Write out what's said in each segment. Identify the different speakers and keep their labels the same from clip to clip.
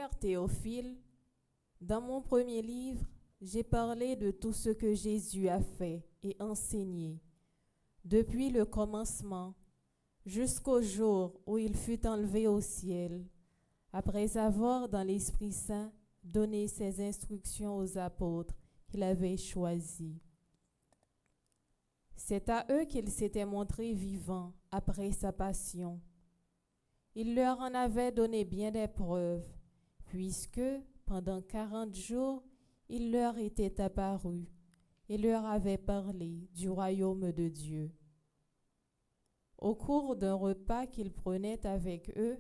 Speaker 1: Cher Théophile, dans mon premier livre, j'ai parlé de tout ce que Jésus a fait et enseigné, depuis le commencement jusqu'au jour où il fut enlevé au ciel, après avoir, dans l'Esprit Saint, donné ses instructions aux apôtres qu'il avait choisis. C'est à eux qu'il s'était montré vivant après sa passion. Il leur en avait donné bien des preuves, puisque, pendant 40 jours, il leur était apparu et leur avait parlé du royaume de Dieu. Au cours d'un repas qu'il prenait avec eux,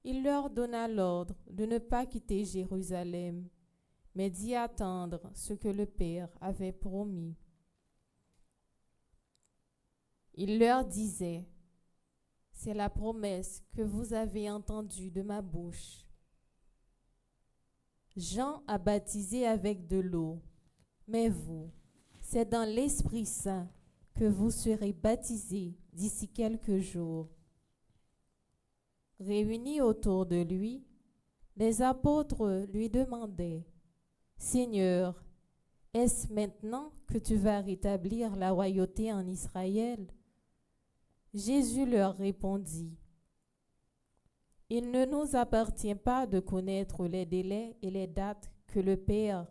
Speaker 1: il leur donna l'ordre de ne pas quitter Jérusalem, mais d'y attendre ce que le Père avait promis. Il leur disait: « C'est la promesse que vous avez entendue de ma bouche. Jean a baptisé avec de l'eau, mais vous, c'est dans l'Esprit Saint que vous serez baptisés d'ici quelques jours. » Réunis autour de lui, les apôtres lui demandaient: « Seigneur, est-ce maintenant que tu vas rétablir la royauté en Israël? » Jésus leur répondit: « Il ne nous appartient pas de connaître les délais et les dates que le Père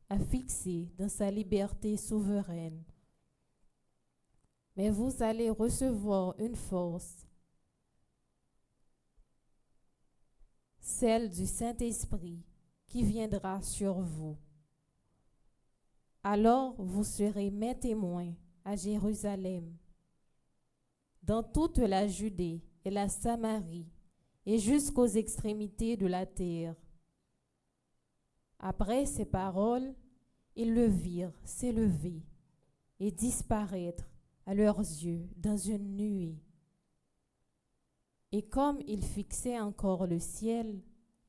Speaker 1: a fixés dans sa liberté souveraine. Mais vous allez recevoir une force, celle du Saint-Esprit, qui viendra sur vous. Alors vous serez mes témoins à Jérusalem, dans toute la Judée et la Samarie, et jusqu'aux extrémités de la terre. » Après ces paroles, ils le virent s'élever et disparaître à leurs yeux dans une nuée. Et comme ils fixaient encore le ciel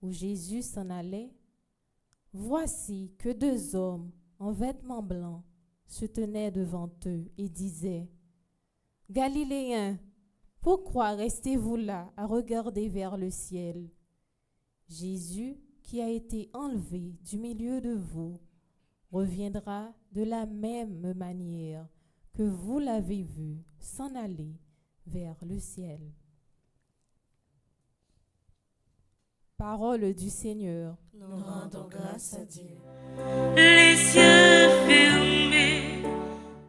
Speaker 1: où Jésus s'en allait, voici que 2 hommes en vêtements blancs se tenaient devant eux et disaient: « Galiléens, pourquoi restez-vous là à regarder vers le ciel? Jésus, qui a été enlevé du milieu de vous, reviendra de la même manière que vous l'avez vu s'en aller vers le ciel. » Parole du Seigneur.
Speaker 2: Nous rendons grâce à Dieu.
Speaker 3: Les cieux fermés,